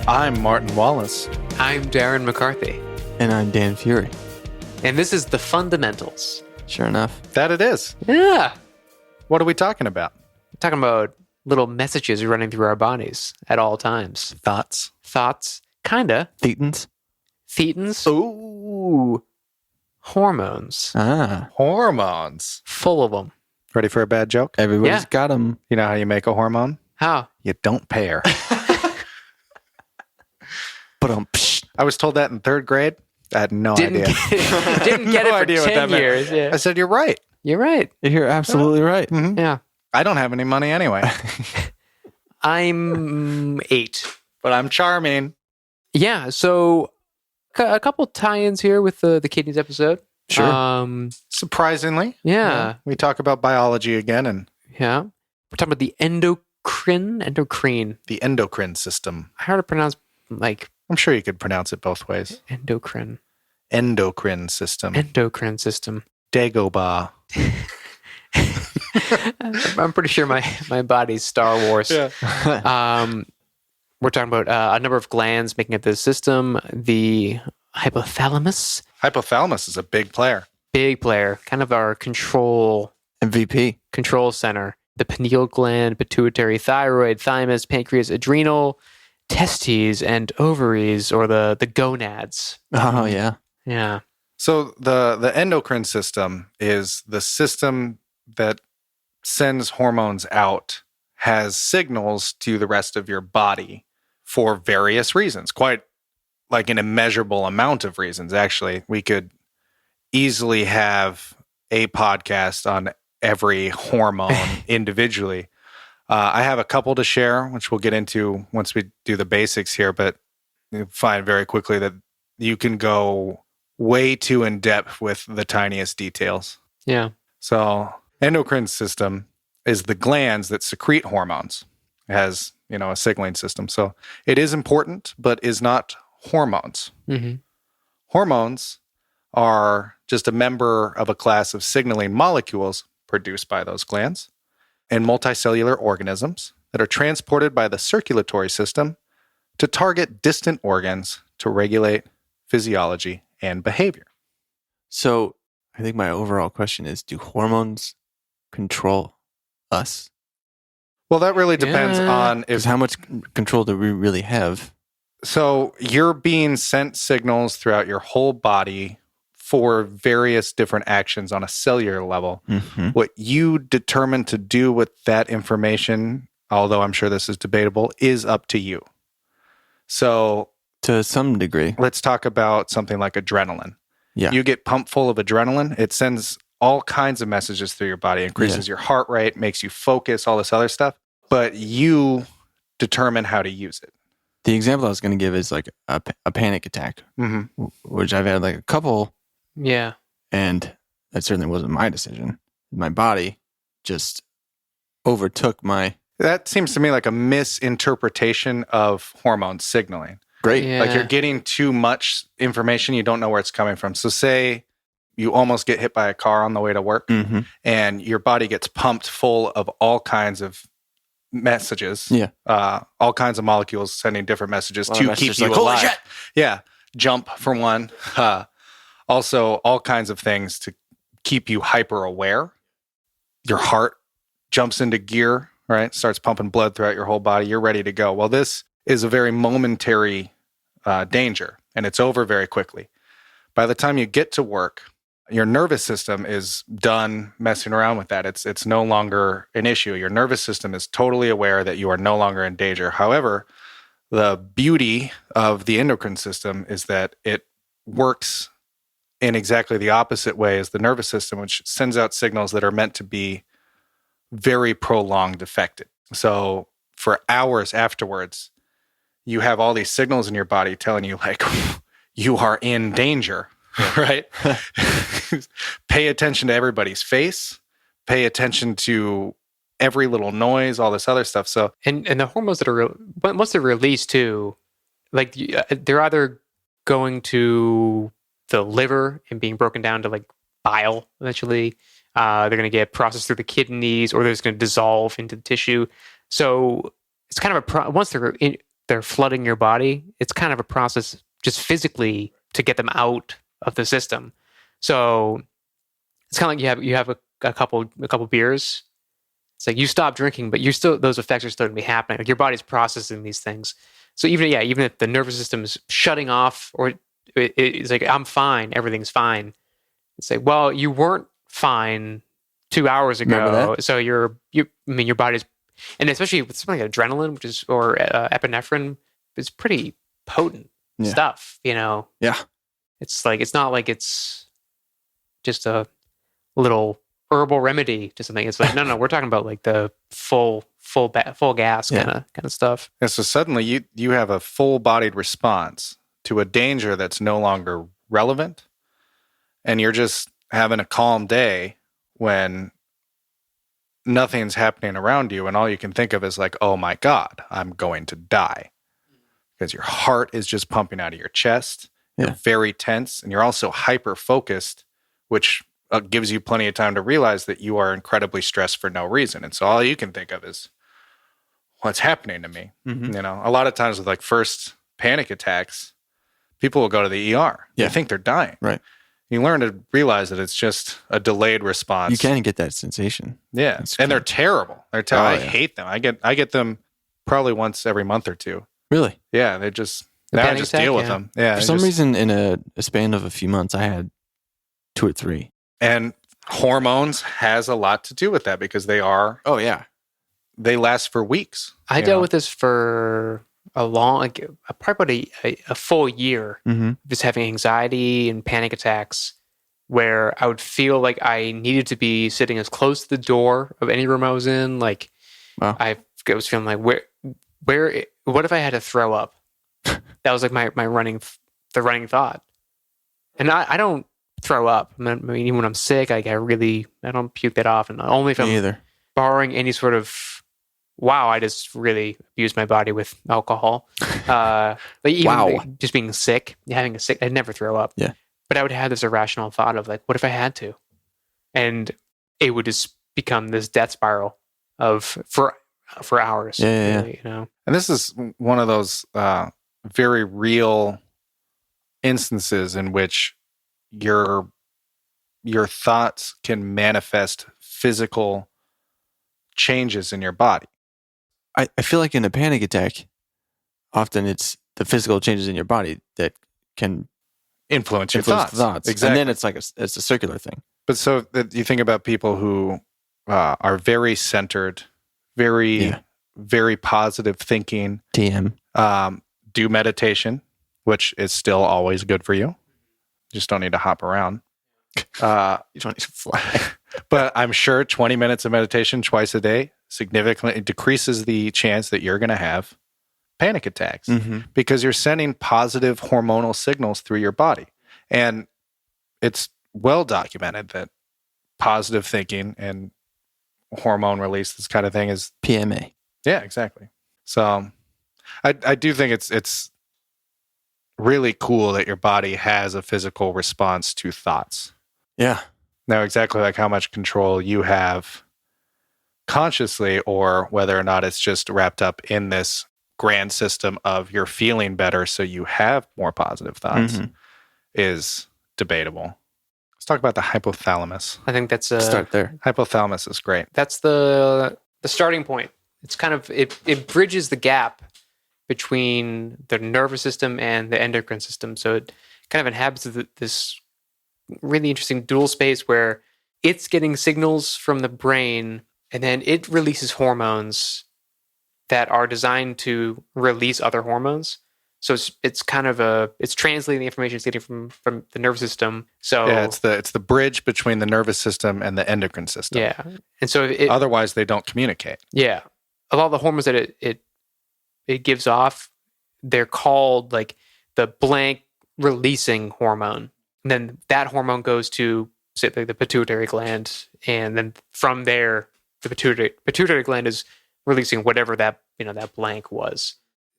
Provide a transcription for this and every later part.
I'm Martin Wallace. I'm Darren McCarthy. And I'm Dan Fury. And this is The Fundamentals. Sure enough. That it is. Yeah. What are we talking about? We're talking about little messages running through our bodies at all times. Thoughts? Kinda. Thetans. Ooh. Hormones. Hormones. Full of them. Ready for a bad joke? Everybody's got them. You know how you make a hormone? How? You don't pay her. But I was told that in third grade. I had no idea. Didn't get No it for idea what 10 that meant. years. Yeah. I said, you're right. You're right. You're absolutely right. Mhm. Yeah. I don't have any money anyway, I'm 8. but I'm charming. Yeah. So a couple tie-ins here with the kidneys episode. Sure. Surprisingly. Yeah. We talk about biology again and Yeah. We're talking about the endocrine. the endocrine system. I heard it pronounced like I'm sure you could pronounce it both ways. endocrine. Endocrine system. Endocrine system. Dagobah. I'm pretty sure my body's Star Wars. Yeah. We're talking about a number of glands making up this system. The hypothalamus, Hypothalamus is a big player. big player, kind of our control MVP. center. The pineal gland, pituitary, thyroid, thymus, pancreas, adrenal, testes, and ovaries, or the gonads. Oh, yeah. Yeah. So the endocrine system is the system that sends hormones out, has signals to the rest of your body for various reasons, quite like an immeasurable amount of reasons. Actually, we could easily have a podcast on every hormone individually. I have a couple to share, which we'll get into once we do the basics here, but you'll find very quickly that you can go way too in depth with the tiniest details. Yeah. So endocrine system is the glands that secrete hormones. It has, a signaling system. So it is important, but is not hormones. Mm-hmm. Hormones are just a member of a class of signaling molecules produced by those glands and multicellular organisms that are transported by the circulatory system to target distant organs to regulate physiology and behavior. So I think my overall question is, do hormones control us? Well, that really depends Yeah. on Because how much control do we really have? So you're being sent signals throughout your whole body for various different actions on a cellular level. Mm-hmm. What you determine to do with that information, although I'm sure this is debatable, is up to you. So To some degree. let's talk about something like adrenaline. Yeah. You get pumped full of adrenaline, it sends all kinds of messages through your body, increases your heart rate, makes you focus, all this other stuff. But you determine how to use it. The example I was going to give is like a panic attack, Mm-hmm. which I've had like a couple, Yeah. and that certainly wasn't my decision. My body just overtook my That seems to me like a misinterpretation of hormone signaling. great. Yeah. Like you're getting too much information, you don't know where it's coming from. So say you almost get hit by a car on the way to work Mm-hmm. and your body gets pumped full of all kinds of messages. Yeah. All kinds of molecules sending different messages Well, to that's keep just you like, holy alive. shit! Yeah. Jump for one. Also, all kinds of things to keep you hyper aware. Your heart jumps into gear, right? Starts pumping blood throughout your whole body. You're ready to go. Well, this is a very momentary danger, and it's over very quickly. By the time you get to work, your nervous system is done messing around with that. It's no longer an issue. Your nervous system is totally aware that you are no longer in danger. However, the beauty of the endocrine system is that it works in exactly the opposite way as the nervous system, which sends out signals that are meant to be very prolonged affected. So for hours afterwards, you have all these signals in your body telling you like, you are in danger, right? Pay attention to everybody's face, pay attention to every little noise, all this other stuff. So, And the hormones that are once they're released too, like they're either going to the liver and being broken down to like bile eventually. They're going to get processed through the kidneys, or they're just going to dissolve into the tissue. So it's kind of once they're they're flooding your body, it's kind of a process just physically to get them out of the system. So it's kind of like you have a couple beers. It's like you stop drinking, but those effects are still going to be happening. Like your body's processing these things. So even if the nervous system is shutting off, or it's like I'm fine, everything's fine. It's like, well, you weren't fine 2 hours ago. So your body's, and especially with something like adrenaline, or epinephrine, is pretty potent stuff. Yeah. It's like, it's not like it's just a little herbal remedy to something. It's like, no, we're talking about like the full gas kind of stuff. And so suddenly you have a full-bodied response to a danger that's no longer relevant, and you're just having a calm day when nothing's happening around you, and all you can think of is like, oh my God, I'm going to die. Because your heart is just pumping out of your chest. You're very tense, and you're also hyper-focused, which gives you plenty of time to realize that you are incredibly stressed for no reason. And so all you can think of is, what's happening to me? Mm-hmm. A lot of times with like first panic attacks, people will go to the ER. They think they're dying. Right. You learn to realize that it's just a delayed response. You can get that sensation. Yeah. And they're terrible. They're terrible. I hate them. I get them probably once every month or two. Really? Yeah. I just deal with them. Yeah. For some reason, in a span of a few months, I had 2 or 3. And hormones has a lot to do with that, because they last for weeks. I dealt with this for probably a full year, just having anxiety and panic attacks, where I would feel like I needed to be sitting as close to the door of any room I was in. Like, I was feeling like, what if I had to throw up? That was like the running thought. And I don't throw up. I mean, even when I'm sick, I don't puke that often. Only if I'm borrowing any sort of, I just really abused my body with alcohol. Just being sick, I'd never throw up. Yeah. But I would have this irrational thought of like, what if I had to? And it would just become this death spiral for hours. Really, And this is one of those very real instances in which your thoughts can manifest physical changes in your body. I feel like in a panic attack, often it's the physical changes in your body that can influence your thoughts. Exactly. And then it's like it's a circular thing. But so you think about people who are very centered, very, very positive thinking. TM. Do meditation, which is still always good for you. Just don't need to hop around. You don't need to fly. But I'm sure 20 minutes of meditation twice a day significantly decreases the chance that you're going to have panic attacks, because you're sending positive hormonal signals through your body. And it's well documented that positive thinking and hormone release, this kind of thing, is PMA. Yeah, exactly. So I do think it's really cool that your body has a physical response to thoughts. Yeah. Now, exactly like how much control you have consciously, or whether or not it's just wrapped up in this grand system of you're feeling better so you have more positive thoughts, is debatable. Let's talk about the hypothalamus. I think that's start there. Hypothalamus is great. That's the starting point. It's kind of it bridges the gap between the nervous system and the endocrine system. So it kind of inhabits this really interesting dual space where it's getting signals from the brain, and then it releases hormones that are designed to release other hormones. So it's kind of it's translating the information it's getting from the nervous system. So yeah, it's the bridge between the nervous system and the endocrine system. Yeah, and so otherwise they don't communicate. Yeah, of all the hormones that it gives off, they're called like the blank releasing hormone. And then that hormone goes to, say, like the pituitary gland, and then from there, the pituitary gland is releasing whatever that blank was.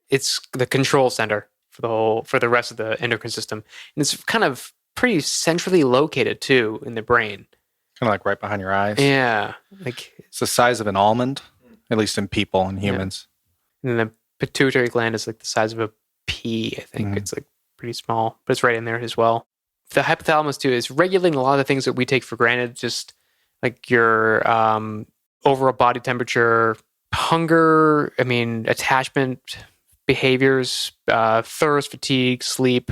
It's the control center for the rest of the endocrine system, and it's kind of pretty centrally located too in the brain. Kind of like right behind your eyes. Yeah, like it's the size of an almond, at least in people and humans. Yeah. And then pituitary gland is like the size of a pea, I think. It's like pretty small, but it's right in there as well. The hypothalamus too is regulating a lot of the things that we take for granted, just like your overall body temperature, hunger, attachment behaviors, thirst, fatigue, sleep,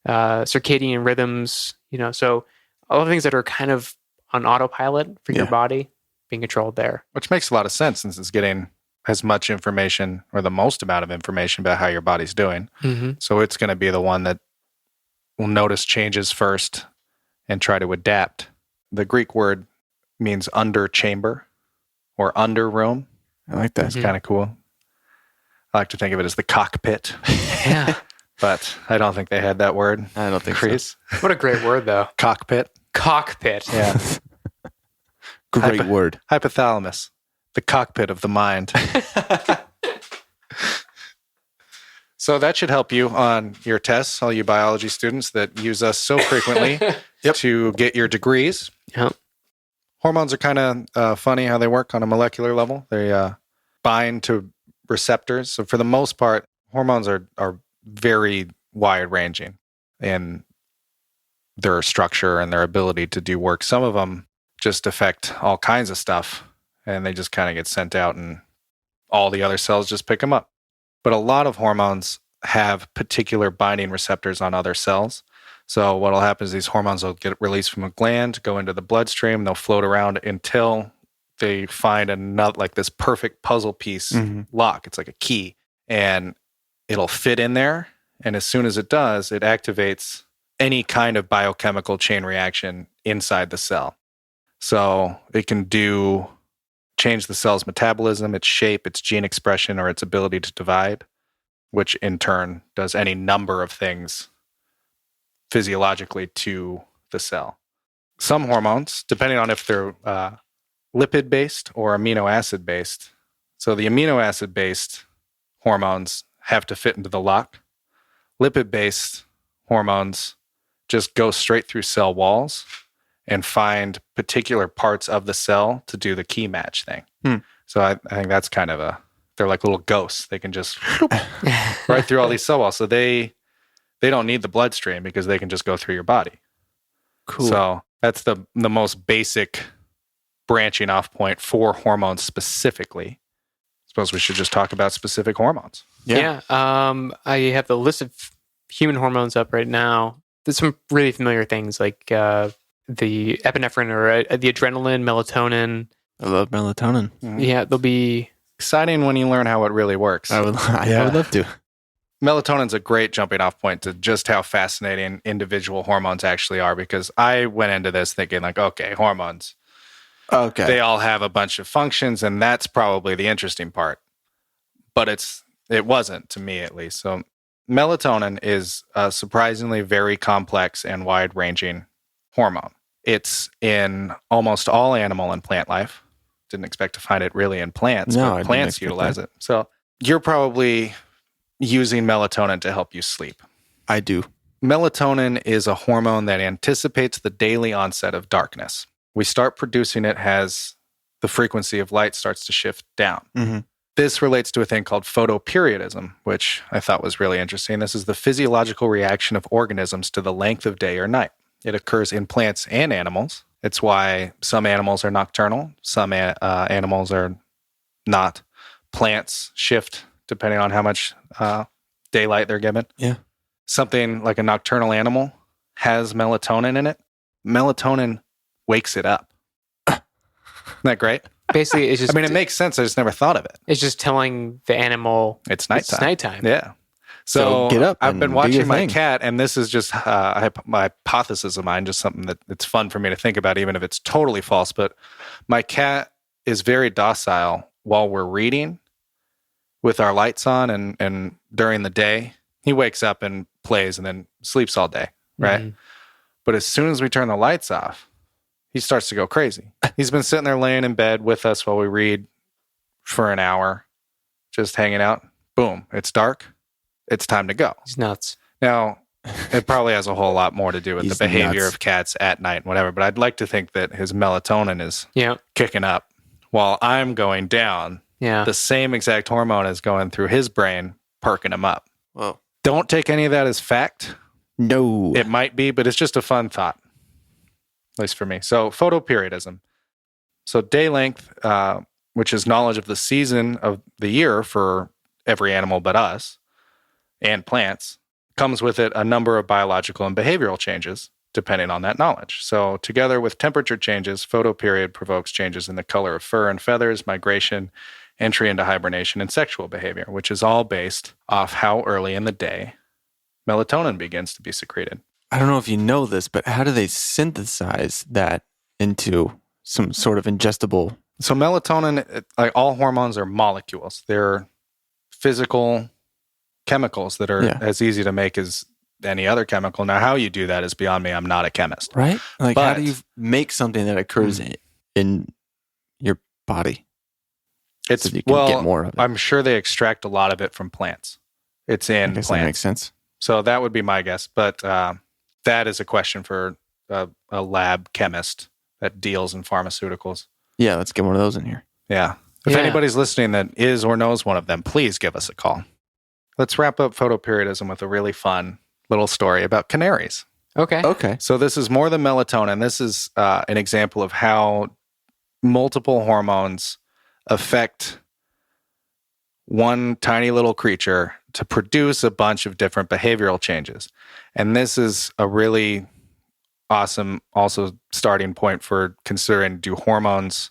circadian rhythms, so all the things that are kind of on autopilot for your body being controlled there. Which makes a lot of sense since it's getting as much information or the most amount of information about how your body's doing. So it's going to be the one that will notice changes first and try to adapt. The Greek word means under chamber or under room. I like that. It's kind of cool. I like to think of it as the cockpit. Yeah. But I don't think they had that word. I don't think Chris. so. What a great word, though. Cockpit. Cockpit. Yeah. Great word. Hypothalamus. The cockpit of the mind. So that should help you on your tests, all you biology students that use us so frequently to get your degrees. Yep. Hormones are kind of funny how they work on a molecular level. They bind to receptors. So for the most part, hormones are very wide-ranging in their structure and their ability to do work. Some of them just affect all kinds of stuff, and they just kind of get sent out, and all the other cells just pick them up. But a lot of hormones have particular binding receptors on other cells. So what will happen is these hormones will get released from a gland, go into the bloodstream, they'll float around until they find another, like this perfect puzzle piece lock. It's like a key, and it'll fit in there. And as soon as it does, it activates any kind of biochemical chain reaction inside the cell. So it can change the cell's metabolism, its shape, its gene expression, or its ability to divide, which in turn does any number of things physiologically to the cell. Some hormones, depending on if they're lipid-based or amino acid-based. So the amino acid-based hormones have to fit into the lock. Lipid-based hormones just go straight through cell walls and find particular parts of the cell to do the key match thing. So I think that's kind of they're like little ghosts. They can just right through all these cell walls. So they don't need the bloodstream because they can just go through your body. Cool. So that's the most basic branching off point for hormones specifically. Suppose we should just talk about specific hormones. Yeah. I have the list of human hormones up right now. There's some really familiar things like the epinephrine or the adrenaline, melatonin. I love melatonin. Yeah, they'll be exciting when you learn how it really works. I would love to. Melatonin's a great jumping off point to just how fascinating individual hormones actually are, because I went into this thinking like, okay, hormones. Okay. They all have a bunch of functions, and that's probably the interesting part. But it wasn't, to me at least. So melatonin is a surprisingly very complex and wide-ranging hormone. It's in almost all animal and plant life. Didn't expect to find it really in plants, but plants utilize it. So you're probably using melatonin to help you sleep. I do. Melatonin is a hormone that anticipates the daily onset of darkness. We start producing it as the frequency of light starts to shift down. This relates to a thing called photoperiodism, which I thought was really interesting. This is the physiological reaction of organisms to the length of day or night. It occurs in plants and animals. It's why some animals are nocturnal, some animals are not. Plants shift depending on how much daylight they're given. Yeah. Something like a nocturnal animal has melatonin in it. Melatonin wakes it up. Isn't that great? basically it's just. I mean, it makes sense. I just never thought of it. It's just telling the animal it's nighttime. It's nighttime. Yeah. So get up. I've been watching my cat, and this is just my hypothesis of mine, just something that it's fun for me to think about, even if it's totally false. But my cat is very docile while we're reading with our lights on, and during the day, he wakes up and plays and then sleeps all day, right? Mm-hmm. But as soon as we turn the lights off, he starts to go crazy. He's been sitting there laying in bed with us while we read for an hour, just hanging out. Boom, it's dark. It's time to go. He's nuts. Now, it probably has a whole lot more to do with the behavior of cats at night and whatever, but I'd like to think that his melatonin is kicking up while I'm going down Yeah. the same exact hormone is going through his brain, perking him up. Whoa. Don't take any of that as fact. No. It might be, but it's just a fun thought, at least for me. So photoperiodism. So day length, which is knowledge of the season of the year for every animal but us and plants, comes with it a number of biological and behavioral changes depending on that knowledge. So together with temperature changes, photoperiod provokes changes in the color of fur and feathers, migration, entry into hibernation, and sexual behavior, which is all based off how early in the day melatonin begins to be secreted. I don't know if you know this, but how do they synthesize that into some sort of ingestible? So melatonin, like all hormones, are molecules. They're physical chemicals that are as easy to make as any other chemical. Now, how you do that is beyond me. I'm not a chemist. Right? Like, how But- do you make something that occurs in your body? It's So you can get more of it. I'm sure they extract a lot of it from plants. It's I in guess that plants. makes sense. So that would be my guess. But that is a question for a lab chemist that deals in pharmaceuticals. Yeah, let's get one of those in here. Yeah. If Yeah. anybody's listening that is or knows one of them, please give us a call. Let's wrap up photoperiodism with a really fun little story about canaries. Okay. Okay. So this is more than melatonin. This is an example of how multiple hormones affect one tiny little creature to produce a bunch of different behavioral changes. And this is a really awesome also starting point for considering, do hormones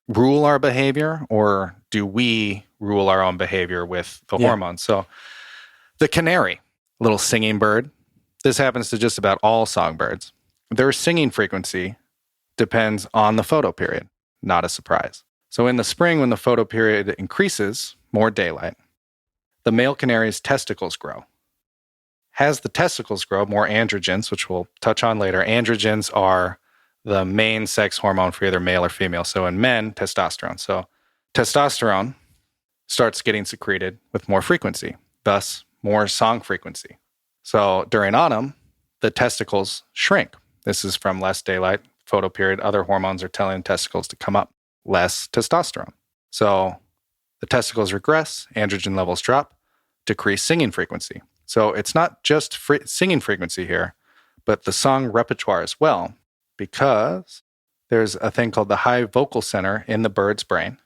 rule our behavior or do we rule our own behavior with the hormones? So the canary, little singing bird, this happens to just about all songbirds. Their singing frequency depends on the photoperiod, not a surprise. So in the spring, when the photoperiod increases, more daylight, the male canary's testicles grow. As the testicles grow, more androgens, which we'll touch on later. Androgens are the main sex hormone for either male or female. So in men, testosterone. So testosterone starts getting secreted with more frequency, thus more song frequency. So during autumn, the testicles shrink. This is from less daylight, photoperiod. Other hormones are telling testicles to come up, less testosterone. So the testicles regress, androgen levels drop, decrease singing frequency. So it's not just singing frequency here, but the song repertoire as well, because there's a thing called the high vocal center in the bird's brain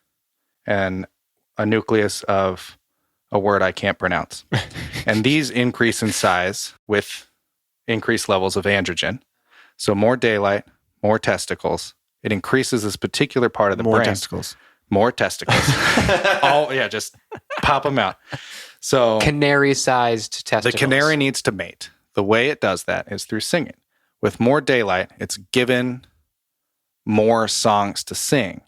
and a nucleus of a word I can't pronounce. And these increase in size with increased levels of androgen. So more daylight, more testicles. It increases this particular part of the More brain. testicles. More testicles. Just pop them out. So Canary-sized testicles. the canary needs to mate. The way it does that is through singing. With more daylight, it's given more songs to sing.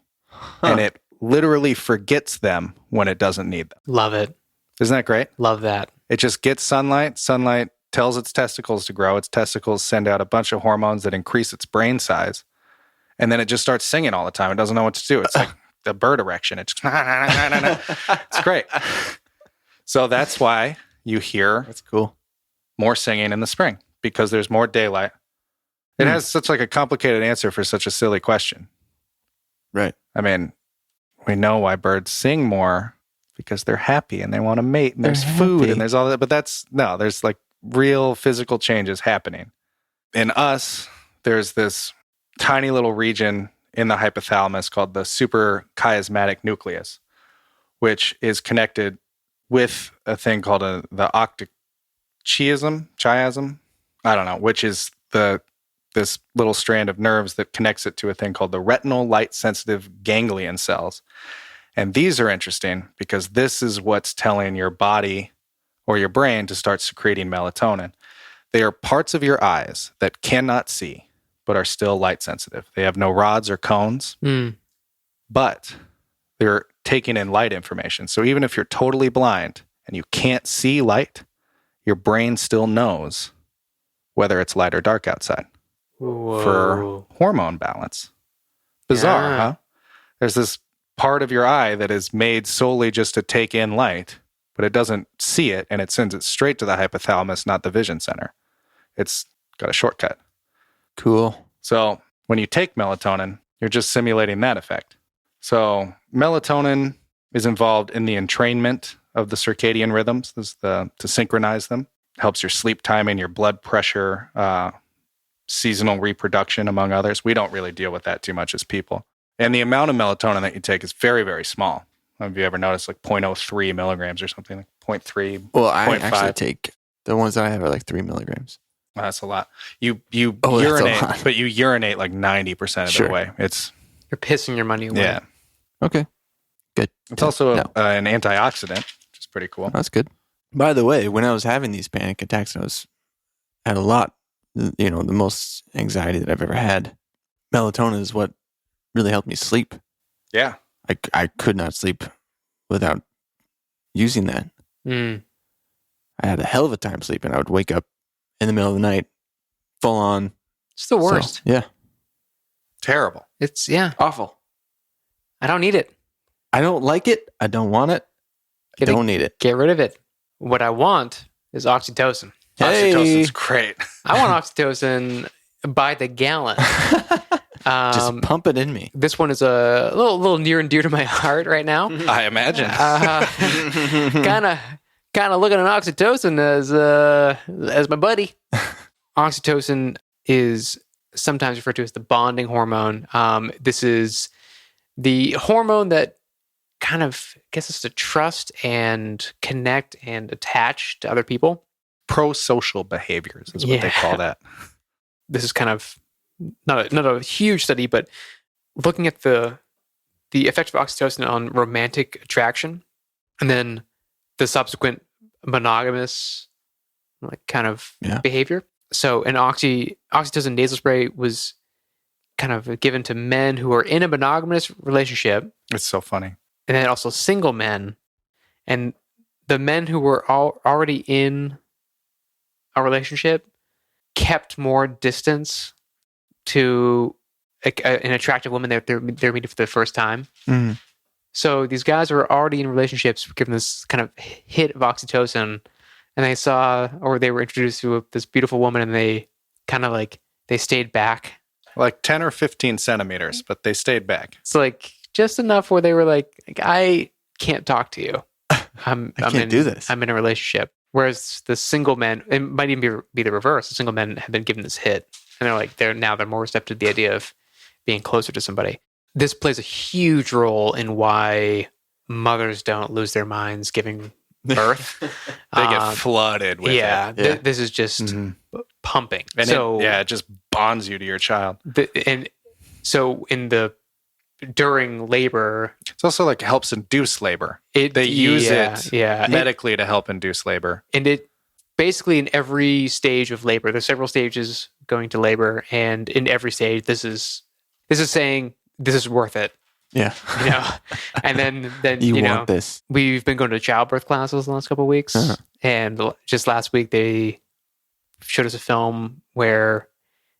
And it literally forgets them when it doesn't need them. Love it. Isn't that great? Love that. It just gets sunlight. Sunlight tells its testicles to grow. Its testicles send out a bunch of hormones that increase its brain size. And then it just starts singing all the time. It doesn't know what to do. It's like the bird erection. It's it's great. So that's why you hear That's cool. more singing in the spring, because there's more daylight. It has such like a complicated answer for such a silly question. Right. I mean, we know why birds sing more, because they're happy and they want to mate and They're there's food happy. and there's all that. But there's like real physical changes happening. In us, there's this tiny little region in the hypothalamus called the suprachiasmatic nucleus, which is connected with a thing called the chiasm, I don't know, which is this little strand of nerves that connects it to a thing called the retinal light sensitive ganglion cells. And these are interesting because this is what's telling your body or your brain to start secreting melatonin. They are parts of your eyes that cannot see, but are still light sensitive. They have no rods or cones, but they're taking in light information. So even if you're totally blind and you can't see light, your brain still knows whether it's light or dark outside. Whoa. For hormone balance. Bizarre, Yeah. huh? There's this part of your eye that is made solely just to take in light, but it doesn't see it, and it sends it straight to the hypothalamus, not the vision center. It's got a shortcut. Cool. So when you take melatonin, you're just simulating that effect. So melatonin is involved in the entrainment of the circadian rhythms, to synchronize them. Helps your sleep timing, your blood pressure, seasonal reproduction, among others. We don't really deal with that too much as people. And the amount of melatonin that you take is very, very small. Have you ever noticed like 0.03 milligrams or something, like 0.3? Well, I 0.5. actually take the ones that I have are like 3 milligrams. Well, that's a lot. You urinate, that's a lot. but you urinate like 90% of Sure. the way. You're pissing your money away. Yeah. Okay. Good. It's also No. an antioxidant, which is pretty cool. That's good. By the way, when I was having these panic attacks, had a lot, the most anxiety that I've ever had. Melatonin is what really helped me sleep. Yeah. I could not sleep without using that. Mm. I had a hell of a time sleeping. I would wake up in the middle of the night, full on. It's the worst. So, yeah. Terrible. It's Awful. I don't need it. I don't like it. I don't want it. I Get it- don't need it. Get rid of it. What I want is oxytocin. Hey. Oxytocin's great. I want oxytocin by the gallon. Just pump it in me. This one is a little near and dear to my heart right now. I imagine. Kind of looking at oxytocin as my buddy. Oxytocin is sometimes referred to as the bonding hormone. This is the hormone that kind of gets us to trust and connect and attach to other people. Pro-social behaviors is what they call that. This is kind of not a huge study, but looking at the effect of oxytocin on romantic attraction, and then the subsequent monogamous kind of behavior. So an oxytocin nasal spray was kind of given to men who are in a monogamous relationship. It's so funny. And then also single men. And the men who were already in a relationship kept more distance to an attractive woman they're meeting for the first time. Mm-hmm. So these guys were already in relationships, given this kind of hit of oxytocin, and they were introduced to this beautiful woman, and they kind of they stayed back. Like 10 or 15 centimeters, but they stayed back. It's just enough where they were like, I can't talk to you. I can't do this. I'm in a relationship. Whereas the single men, it might even be the reverse. The single men have been given this hit, and they're more receptive to the idea of being closer to somebody. This plays a huge role in why mothers don't lose their minds giving birth. They get flooded with it. This is just pumping. And it just bonds you to your child. During labor, it's also helps induce labor. They use it medically to help induce labor. And it basically in every stage of labor, there's several stages going to labor, and in every stage, this is saying this is worth it. Yeah. And then you want this. We've been going to childbirth classes the last couple of weeks, and just last week they showed us a film where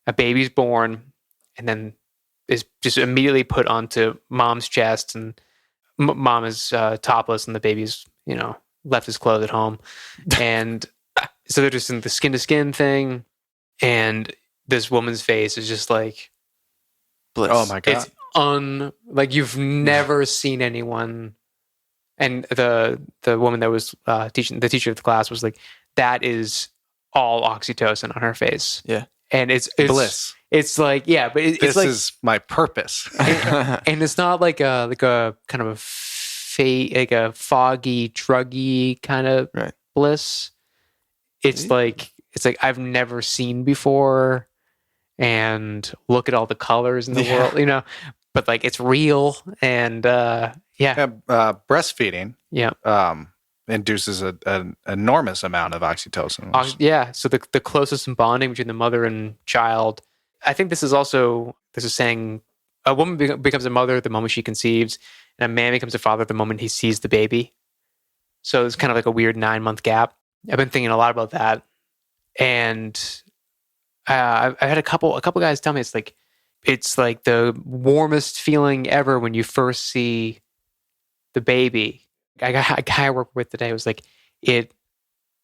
a baby's born and then is just immediately put onto mom's chest, and mom is topless, and the baby's left his clothes at home, and so they're just in the skin to skin thing, and this woman's face is just like bliss. Oh my god! It's you've never seen anyone. And the woman that was the teacher of the class was like, that is all oxytocin on her face. Yeah, and it's bliss. It's but this is my purpose. and it's not like a kind of a foggy, druggy kind of bliss. It's like I've never seen before, and look at all the colors in the world, but it's real, and breastfeeding induces an enormous amount of oxytocin. So the closest in bonding between the mother and child. I think this is saying a woman becomes a mother the moment she conceives, and a man becomes a father the moment he sees the baby. So it's kind of like a weird 9-month gap. I've been thinking a lot about that, and I've had a couple guys tell me it's like the warmest feeling ever when you first see the baby. A guy I worked with today was like, it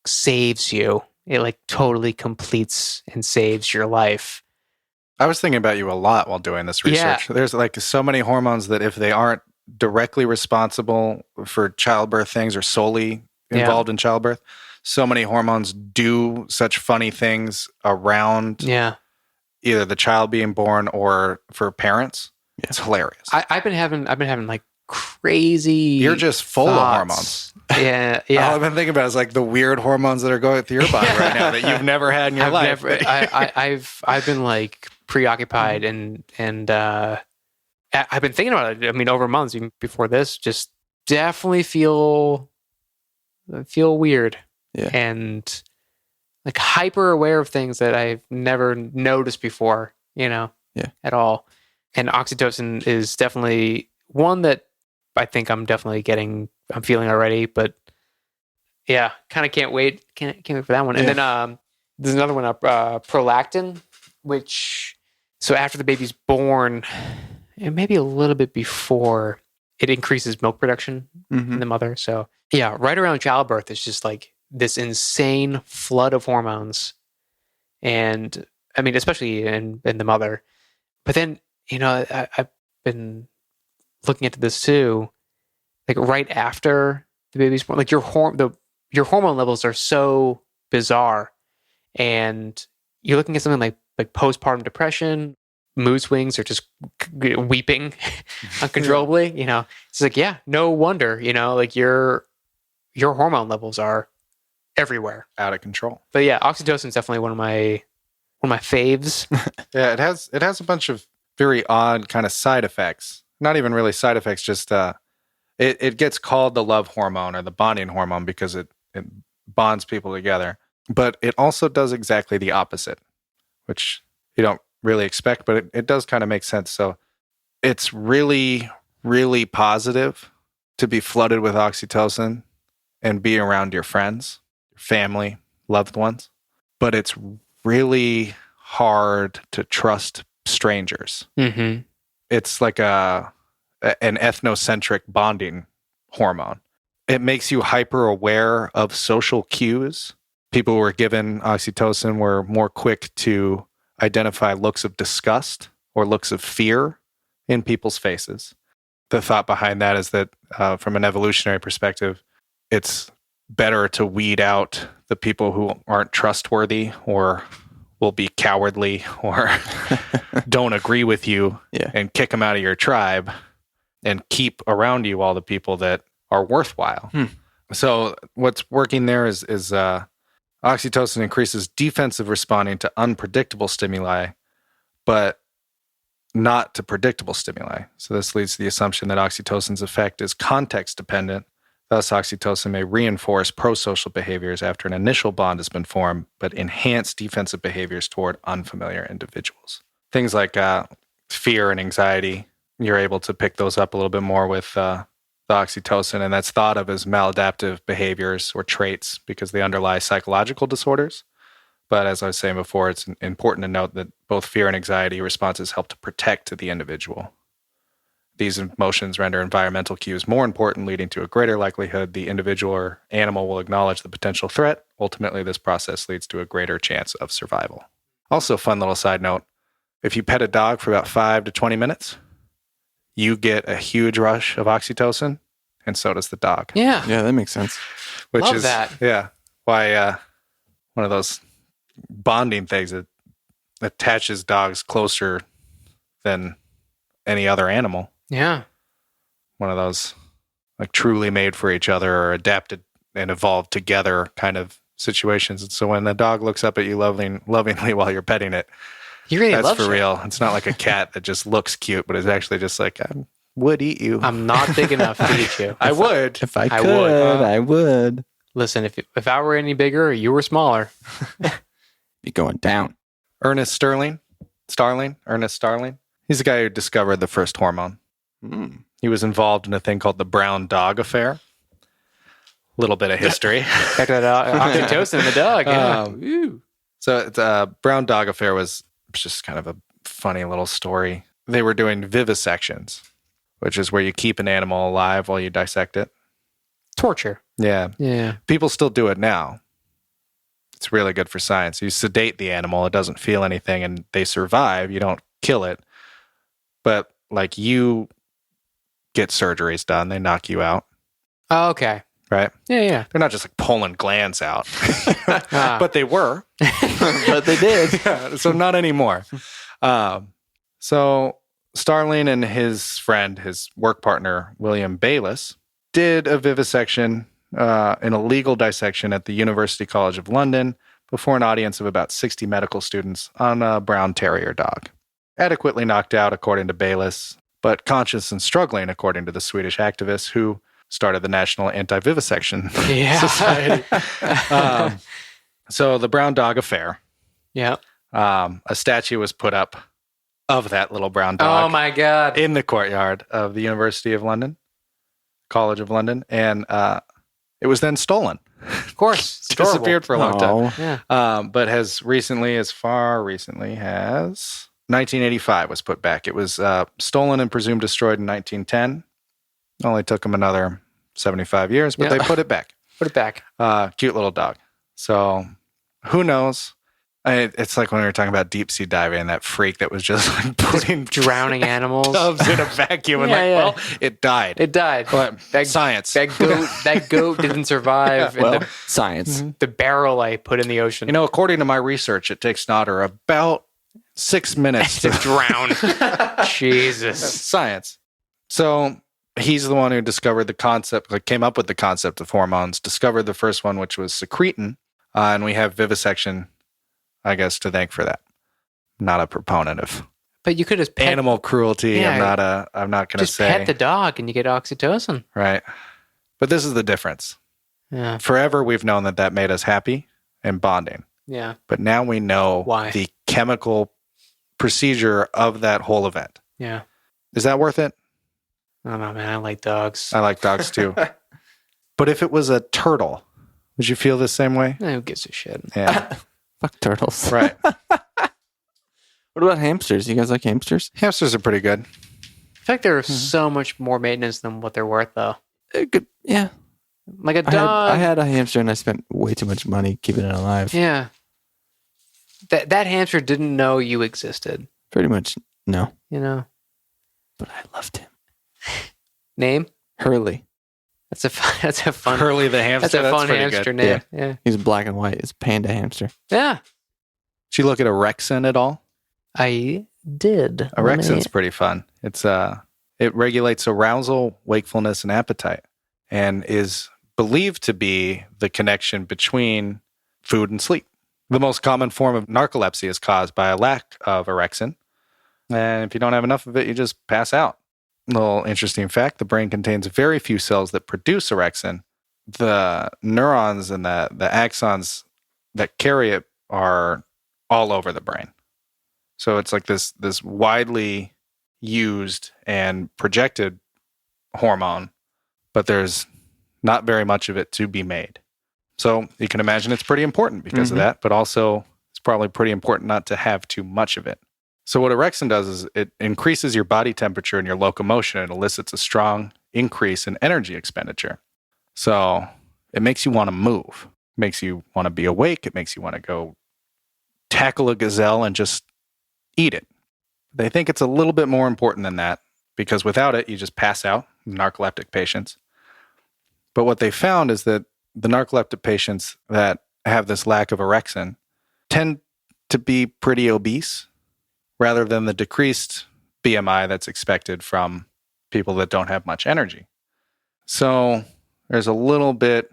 saves you. It totally completes and saves your life. I was thinking about you a lot while doing this research. There's so many hormones that if they aren't directly responsible for childbirth things or solely involved in childbirth. So many hormones do such funny things around either the child being born or for parents. Yeah. It's hilarious. I've been having like crazy. You're just full of hormones. Yeah. All I've been thinking about is like the weird hormones that are going through your body right now that you've never had in your life. I've been like preoccupied and I've been thinking about it. I mean, over months, even before this, just definitely feel weird and like hyper aware of things that I've never noticed before, at all. And oxytocin is definitely one that I think I'm feeling already, but yeah, kind of can't wait for that one. Yeah. And then there's another one, prolactin, which, so after the baby's born, and maybe a little bit before, it increases milk production in the mother. So yeah, right around childbirth, it's just like this insane flood of hormones. And I mean, especially in the mother. But then, I've been looking into this too, like right after the baby's born, like your hormone levels are so bizarre. And you're looking at something like postpartum depression, mood swings, or just weeping uncontrollably. It's like, yeah, no wonder. Like your hormone levels are everywhere, out of control. But yeah, oxytocin is definitely one of my faves. Yeah, it has a bunch of very odd kind of side effects. Not even really side effects, just it gets called the love hormone or the bonding hormone because it bonds people together. But it also does exactly the opposite, which you don't really expect, but it does kind of make sense. So it's really, really positive to be flooded with oxytocin and be around your friends, your family, loved ones. But it's really hard to trust strangers. Mm-hmm. It's like an ethnocentric bonding hormone. It makes you hyper aware of social cues. People who were given oxytocin were more quick to identify looks of disgust or looks of fear in people's faces. The thought behind that is that from an evolutionary perspective, it's better to weed out the people who aren't trustworthy or will be cowardly or don't agree with you and kick them out of your tribe and keep around you all the people that are worthwhile. So what's working there is oxytocin increases defensive responding to unpredictable stimuli, but not to predictable stimuli. So this leads to the assumption that oxytocin's effect is context dependent. Thus, oxytocin may reinforce pro-social behaviors after an initial bond has been formed, but enhance defensive behaviors toward unfamiliar individuals. Things like fear and anxiety, you're able to pick those up a little bit more with the oxytocin, and that's thought of as maladaptive behaviors or traits because they underlie psychological disorders. But as I was saying before, it's important to note that both fear and anxiety responses help to protect the individual. These emotions render environmental cues more important, leading to a greater likelihood the individual or animal will acknowledge the potential threat. Ultimately, this process leads to a greater chance of survival. Also, fun little side note, if you pet a dog for about 5 to 20 minutes, you get a huge rush of oxytocin, and so does the dog. Yeah. Yeah, that makes sense. Which Love is that. Yeah. Why one of those bonding things that attaches dogs closer than any other animal. Yeah. One of those like truly made for each other or adapted and evolved together kind of situations. And so when the dog looks up at you lovingly while you're petting it, he really that's loves for you. real. It's not like a cat that just looks cute, but it's actually just like, I would eat you. I'm not big enough to eat you. I would. If I could, I would. Listen, if I were any bigger, you were smaller. Be going down. Ernest Starling. He's the guy who discovered the first hormone. He was involved in a thing called the brown dog affair. A little bit of history. Back to that oxytocin and the dog. Yeah. So the brown dog affair was just kind of a funny little story. They were doing vivisections, which is where you keep an animal alive while you dissect it. Torture. Yeah. Yeah. People still do it now. It's really good for science. You sedate the animal, it doesn't feel anything, and they survive. You don't kill it. But like you get surgeries done. They knock you out, Oh, okay. right? Yeah. They're not just like pulling glands out, Ah. but they were. But they did. Yeah, so not anymore. So Starling and his friend, his work partner, William Bayliss, did a vivisection, an illegal dissection at the University College of London before an audience of about 60 medical students on a brown terrier dog. Adequately knocked out, according to Bayliss, but conscious and struggling, according to the Swedish activist who started the National Anti-Vivisection Yeah. Society. So the brown dog affair, Yeah. a statue was put up of that little brown dog Oh my God. in the courtyard of the University of London, College of London, and it was then stolen. Of course. It's adorable. Disappeared for a long time. Oh, Yeah. But as far recently as 1985 was put back. It was stolen and presumed destroyed in 1910. Only took them another 75 years, but Yeah. they put it back. Put it back. Cute little dog. So who knows? It's like when we were talking about deep sea diving and that freak that was just like putting Drowning animals. doves in a vacuum and Yeah. well, it died. It died. But That- science. That goat didn't survive in well, science. the barrel I put in the ocean. You know, according to my research, it takes an otter about 6 minutes to to drown. Jesus. science. So he's the one who discovered the concept, like came up with the concept of hormones, discovered the first one, which was secretin. And we have vivisection, I guess, to thank for that. Not a proponent of But you could just pet, animal cruelty. Yeah. I'm not going to just say, pet the dog and you get oxytocin. right? But this is the difference. Yeah. Forever, we've known that made us happy and bonding. Yeah. But now we know Why? the chemical procedure of that whole event. Yeah. Is that worth it? I don't know, man. I like dogs. I like dogs too. But if it was a turtle, would you feel the same way? Who gives a shit? Yeah. Fuck turtles. Right. What about hamsters? You guys like hamsters? Hamsters are pretty good. I feel like they're so much more maintenance than what they're worth, though. Good. Yeah. Like a I dog. had a hamster and I spent way too much money keeping it alive. Yeah. That hamster didn't know you existed, Pretty much no. you know? But I loved him. Name? Hurley. That's a fun. Hurley the hamster. That's a fun pretty hamster good. name. Yeah. He's black and white. It's a panda hamster. Yeah. Did you look at orexin at all? I did. Orexin's pretty fun. It's it regulates arousal, wakefulness, and appetite, and is believed to be the connection between food and sleep. The most common form of narcolepsy is caused by a lack of orexin. And if you don't have enough of it, you just pass out. Little interesting fact, the brain contains very few cells that produce orexin. The neurons and the axons that carry it are all over the brain. So it's like this widely used and projected hormone, but there's not very much of it to be made. So you can imagine it's pretty important because of that, but also it's probably pretty important not to have too much of it. So what orexin does is it increases your body temperature and your locomotion and elicits a strong increase in energy expenditure. So it makes you want to move, makes you want to be awake. It makes you want to go tackle a gazelle and just eat it. They think it's a little bit more important than that because without it, you just pass out, narcoleptic patients. But what they found is that the narcoleptic patients that have this lack of orexin tend to be pretty obese rather than the decreased BMI that's expected from people that don't have much energy. So there's a little bit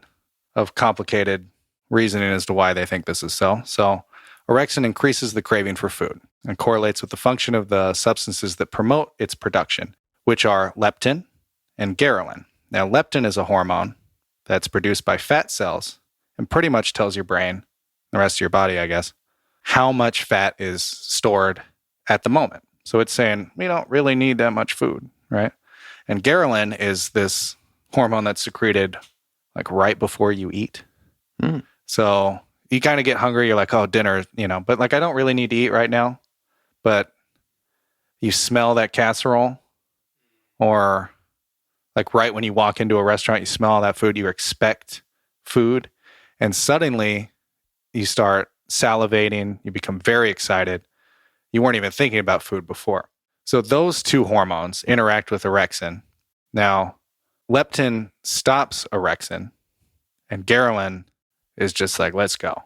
of complicated reasoning as to why they think this is so. So orexin increases the craving for food and correlates with the function of the substances that promote its production, which are leptin and ghrelin. Now, leptin is a hormone that's produced by fat cells and pretty much tells your brain, the rest of your body, I guess, how much fat is stored at the moment. So it's saying, we don't really need that much food, right? And ghrelin is this hormone that's secreted like right before you eat. So you kind of get hungry. You're like, oh, dinner, but like, I don't really need to eat right now. But you smell that casserole, or like right when you walk into a restaurant, you smell all that food, you expect food, and suddenly you start salivating, you become very excited. You weren't even thinking about food before. So those two hormones interact with orexin Now, leptin stops orexin, and ghrelin is just like, let's go,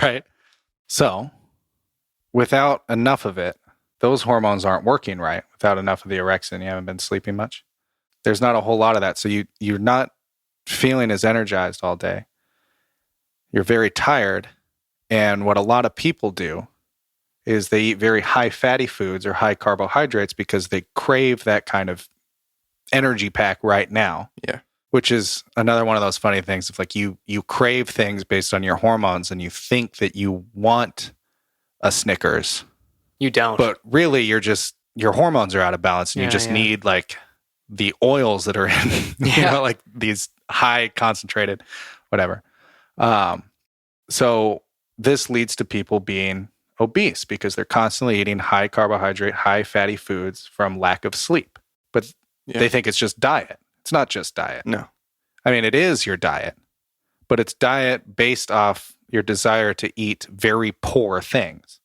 right? So, without enough of it, those hormones aren't working right. Without enough of the orexin, you haven't been sleeping much. There's not a whole lot of that. So you're not feeling as energized all day. You're very tired. And what a lot of people do is they eat very high fatty foods or high carbohydrates because they crave that kind of energy pack right now. Yeah. Which is another one of those funny things of like you crave things based on your hormones and you think that you want a Snickers. You don't. But really your hormones are out of balance and you just need like the oils that are in, you know, like these high concentrated, whatever. So this leads to people being obese because they're constantly eating high carbohydrate, high fatty foods from lack of sleep. But they think it's just diet. It's not just diet. No. I mean, it is your diet, but it's diet based off your desire to eat very poor things.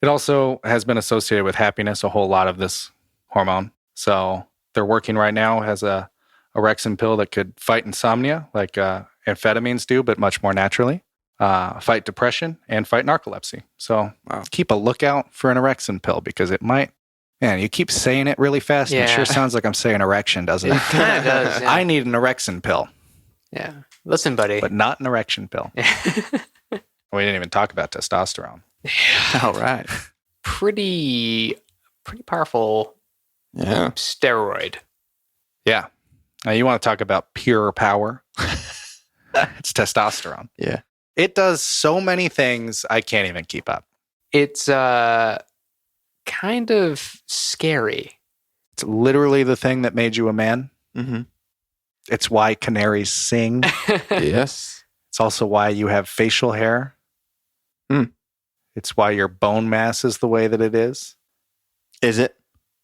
It also has been associated with happiness, a whole lot of this hormone. So they're working right now as a orexin pill that could fight insomnia like amphetamines do, but much more naturally. Fight depression and fight narcolepsy. So keep a lookout for an orexin pill because it might. Man, you keep saying it really fast, and it sure sounds like I'm saying erection, doesn't it? It kind of does. Yeah. I need an orexin pill. Yeah. Listen, buddy. But not an erection pill. We didn't even talk about testosterone. All right. Pretty powerful steroid. Yeah. Now you want to talk about pure power? It's testosterone. Yeah. It does so many things I can't even keep up. It's kind of scary. It's literally the thing that made you a man. Mm-hmm. It's why canaries sing. Yes. It's also why you have facial hair. It's why your bone mass is the way that it is. Is it?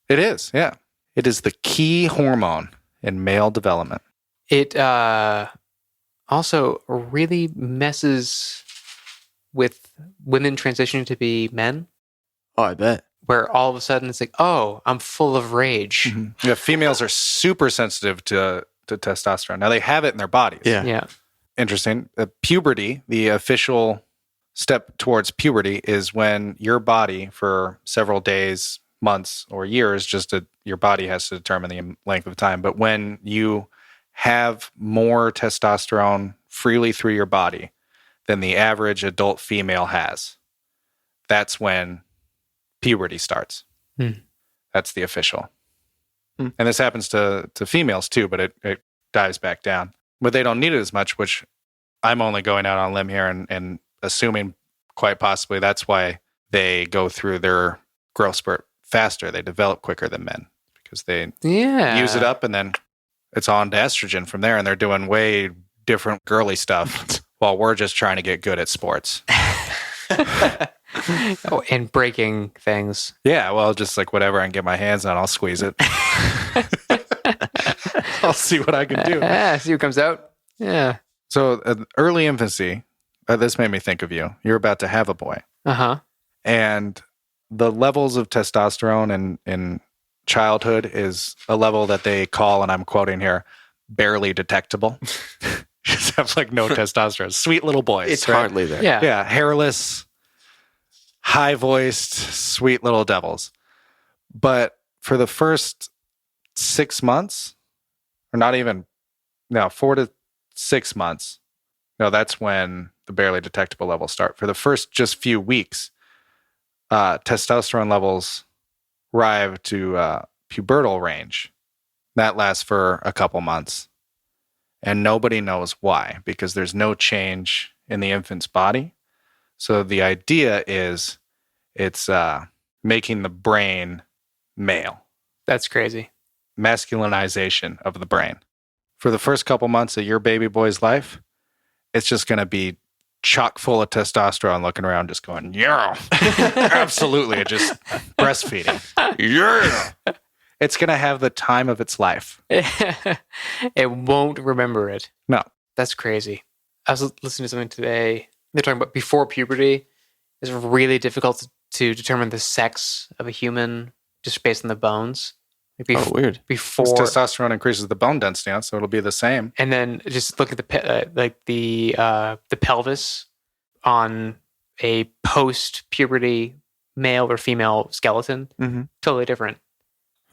It is, yeah. It is the key hormone in male development. It also really messes with women transitioning to be men. Oh, I bet. Where all of a sudden it's like, oh, I'm full of rage. Mm-hmm. Yeah, females are super sensitive to testosterone. Now they have it in their bodies. Yeah. Interesting. Puberty, the official step towards puberty, is when your body, for several days, months, or years, your body has to determine the length of time. But when you have more testosterone freely through your body than the average adult female has, that's when puberty starts. That's the official. And this happens to females too, but it dives back down. But they don't need it as much, which I'm only going out on a limb here and assuming quite possibly that's why they go through their growth spurt faster. They develop quicker than men because they use it up and then it's on to estrogen from there, and they're doing way different girly stuff while we're just trying to get good at sports. And breaking things. Yeah, well, just like whatever I can get my hands on, I'll squeeze it. I'll see what I can do. See what comes out. Yeah. So early infancy, this made me think of you. You're about to have a boy. Uh-huh. And the levels of testosterone in childhood is a level that they call, and I'm quoting here, barely detectable. Just have like no testosterone. Sweet little boys. It's hardly there. Yeah. Yeah, hairless, high-voiced, sweet little devils. But for the first 6 months, or not even, 4 to 6 months, that's when the barely detectable levels start. For the first just few weeks, testosterone levels arrive to pubertal range. That lasts for a couple months. And nobody knows why, because there's no change in the infant's body. So the idea is it's making the brain male. That's crazy. Masculinization of the brain. For the first couple months of your baby boy's life, it's just going to be chock full of testosterone looking around just going, yeah, absolutely. It just breastfeeding. Yeah. It's going to have the time of its life. It won't remember it. No. That's crazy. I was listening to something today. They're talking about before puberty. It's really difficult to determine the sex of a human just based on the bones. Like Oh, weird. before, Testosterone increases the bone density, so it'll be the same. and then just look at the pelvis on a post-puberty male or female skeleton. Mm-hmm. Totally different.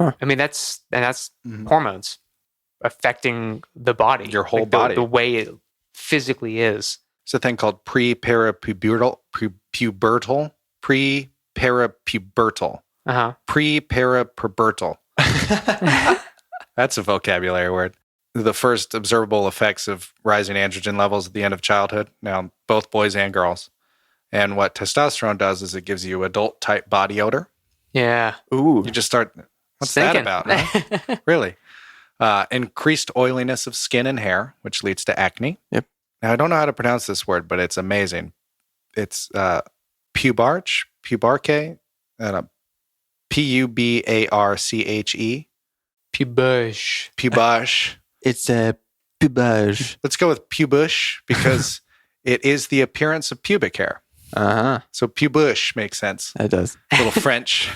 Huh. I mean, that's Mhm. hormones affecting the body, Your whole like body. the way it physically is. It's a thing called pre-parapubertal. Pre-parapubertal. That's a vocabulary word. The first observable effects of rising androgen levels at the end of childhood. Now, both boys and girls. And what testosterone does is it gives you adult type body odor. Yeah. Ooh. You just start, what's Thinking. that about? Huh? Really? Increased oiliness of skin and hair, which leads to acne. Yep. Now, I don't know how to pronounce this word, but it's amazing. It's pubarche, Pubarche, Pubush. pubarche. It's a pubage. Let's go with pubush because it is the appearance of pubic hair. Uh-huh. So pubush makes sense. That does. A little French.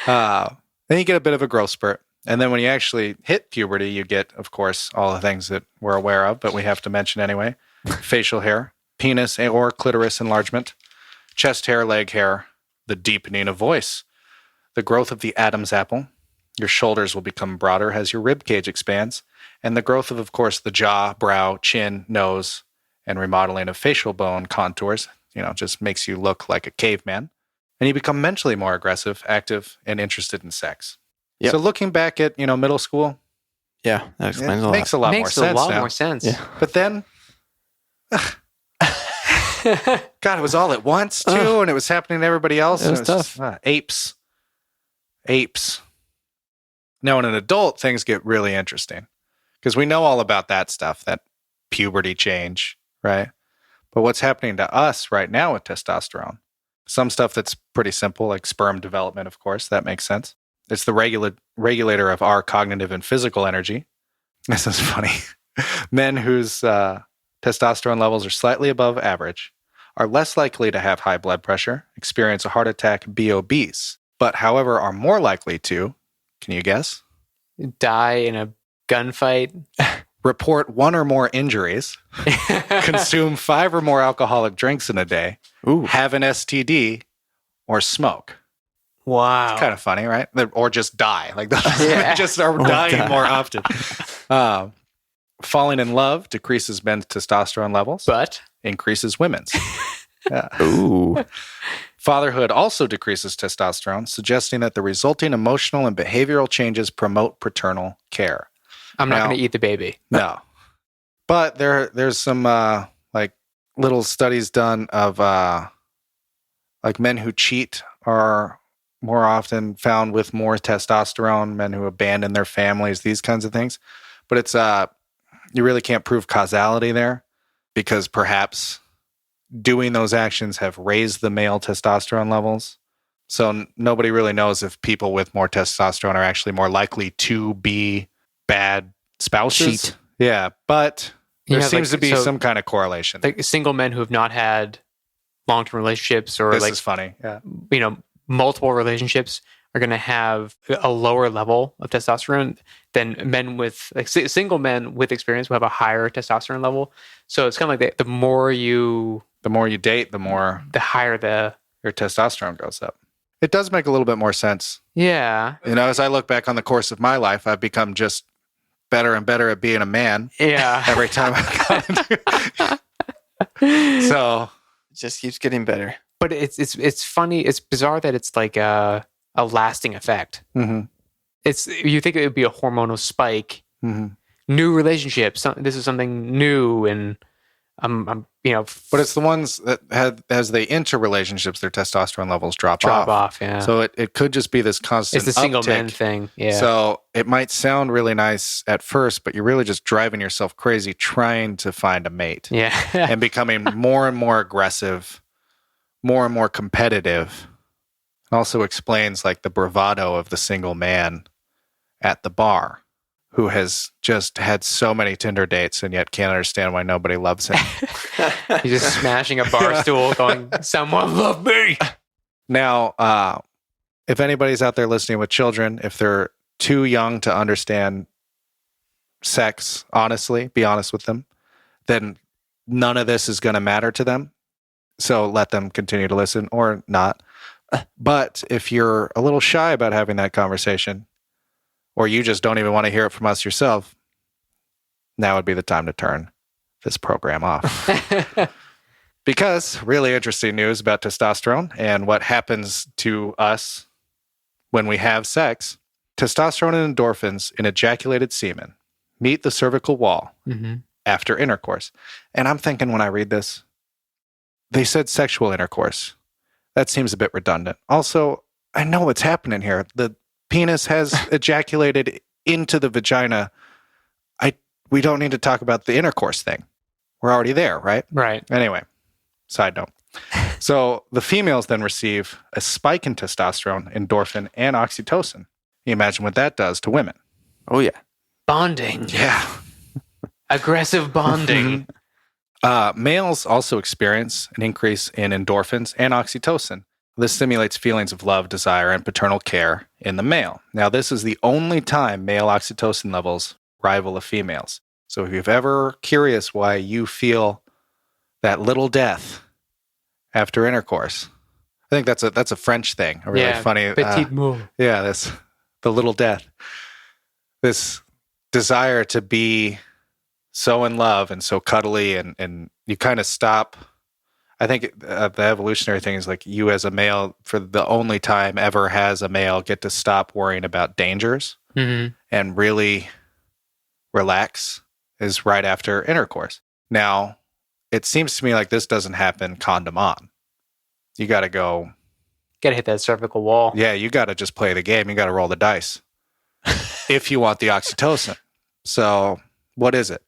Then you get a bit of a growth spurt. And then when you actually hit puberty, you get, of course, all the things that we're aware of, but we have to mention anyway. Facial hair, penis or clitoris enlargement, chest hair, leg hair, the deepening of voice, the growth of the Adam's apple. Your shoulders will become broader as your rib cage expands, and the growth of course, the jaw, brow, chin, nose, and remodeling of facial bone contours, just makes you look like a caveman. And you become mentally more aggressive, active, and interested in sex. Yep. So looking back at, middle school, Yeah, that explains it a lot. makes a lot more Makes sense a lot now. more sense. Yeah. But then, God, it was all at once too, and it was happening to everybody else. It was and tough. Apes. Now, in an adult, things get really interesting because we know all about that stuff, that puberty change, right? But what's happening to us right now with testosterone? Some stuff that's pretty simple, like sperm development, of course, that makes sense. It's the regulator of our cognitive and physical energy. This is funny. Men whose testosterone levels are slightly above average are less likely to have high blood pressure, experience a heart attack, be obese, but however are more likely to, can you guess? Die in a gunfight. Report one or more injuries, consume 5 or more alcoholic drinks in a day, Ooh. have an STD, or smoke. Wow. It's kind of funny, right? Or just die. Like those Yeah. just are Or dying die. more often. Falling in love decreases men's testosterone levels, But increases women's. Yeah. Ooh. Fatherhood also decreases testosterone, suggesting that the resulting emotional and behavioral changes promote paternal care. I'm not Now- going to eat the baby. No. But there's some like little studies done of like men who cheat are more often found with more testosterone, men who abandon their families, these kinds of things. But it's you really can't prove causality there because perhaps doing those actions have raised the male testosterone levels. So nobody really knows if people with more testosterone are actually more likely to be bad spouses. Cheat. Yeah, but You there have, seems like, to be so- some kind of correlation. Like single men who have not had long-term relationships or This like is funny. Yeah. multiple relationships are going to have a lower level of testosterone than men with single men with experience will have a higher testosterone level. So it's kind of like the more you, The more you date, the more the higher the, your testosterone goes up. It does make a little bit more sense. yeah. As I look back on the course of my life, I've become just better and better at being a man Yeah. every time I So It just keeps getting better. But it's funny. It's bizarre that it's like a lasting effect. mhm, It's, you think it would be a hormonal spike, mhm. new relationships. This is something new, and I'm But it's the ones that as they enter relationships, their testosterone levels drop off. Yeah. So it could just be this constant it's the single uptick. men thing. Yeah. So it might sound really nice at first, but you're really just driving yourself crazy trying to find a mate yeah. and becoming more and more aggressive, more and more competitive. It also explains like the bravado of the single man at the bar who has just had so many Tinder dates and yet can't understand why nobody loves him. He's just smashing a bar stool, going, "Someone love me." Now, if anybody's out there listening with children, if they're too young to understand sex, honestly, be honest with them, then none of this is going to matter to them. So let them continue to listen or not. But if you're a little shy about having that conversation, or you just don't even want to hear it from us yourself, now would be the time to turn this program off. Because really interesting news about testosterone and what happens to us when we have sex. Testosterone and endorphins in ejaculated semen meet the cervical wall after intercourse. And I'm thinking when I read this, they said sexual intercourse. That seems a bit redundant. Also, I know what's happening here. The penis has ejaculated into the vagina. We don't need to talk about the intercourse thing. We're already there, right? Right. Anyway, side note. So the females then receive a spike in testosterone, endorphin, and oxytocin. You imagine what that does to women. Oh, yeah. Bonding. Yeah. Aggressive bonding. Males also experience an increase in endorphins and oxytocin. This stimulates feelings of love, desire, and paternal care in the male. Now, this is the only time male oxytocin levels rival a female's. So if you're ever curious why you feel that little death after intercourse, I think that's a French thing. A really funny petit mot. Yeah, the little death. This desire to be so in love and so cuddly, and you kind of stop. I think the evolutionary thing is like you as a male, for the only time ever has a male, get to stop worrying about dangers and really relax is right after intercourse. Now, it seems to me like this doesn't happen condom on. You got to go. Got to hit that cervical wall. Yeah, you got to just play the game. You got to roll the dice if you want the oxytocin. So, what is it?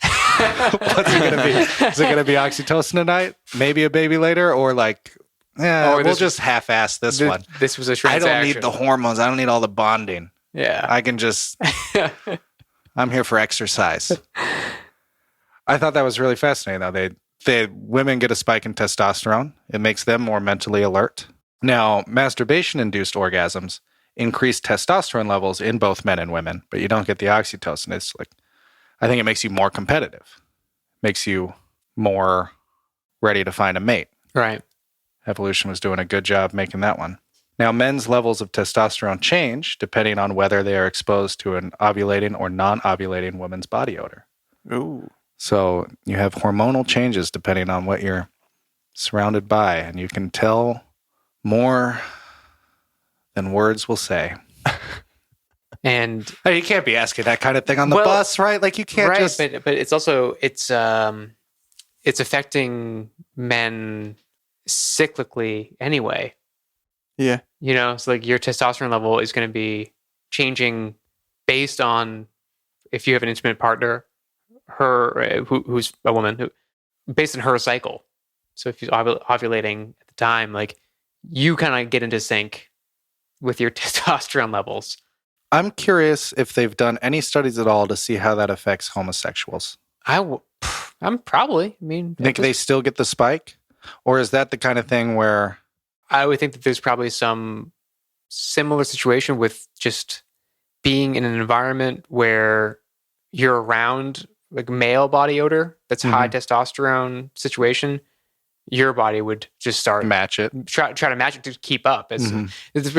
What's it going to be? Is it going to be oxytocin tonight? Maybe a baby later? Or like, we'll just half-ass this one. This was a I transaction. don't need the hormones. I don't need all the bonding. Yeah. I can just, I'm here for exercise. I thought that was really fascinating, though. Women get a spike in testosterone. It makes them more mentally alert. Now, masturbation-induced orgasms increase testosterone levels in both men and women, but you don't get the oxytocin. It's like, I think it makes you more competitive. Makes you more ready to find a mate. Right. Evolution was doing a good job making that one. Now, men's levels of testosterone change depending on whether they are exposed to an ovulating or non-ovulating woman's body odor. Ooh. So you have hormonal changes depending on what you're surrounded by, and you can tell more than words will say. And Hey, you can't be asking that kind of thing on the bus, right? Like you can't just. But it's also it's affecting men cyclically anyway. Yeah. You know, so like your testosterone level is going to be changing based on if you have an intimate partner, who's a woman, based on her cycle. So if she's ovulating at the time, like you kind of get into sync with your testosterone levels. I'm curious if they've done any studies at all to see how that affects homosexuals. I'm probably. I mean, Think they still get the spike? Or is that the kind of thing where... I would think that there's probably some similar situation with just being in an environment where you're around like male body odor that's high testosterone situation. Your body would just start match it, try to match it to keep up. There's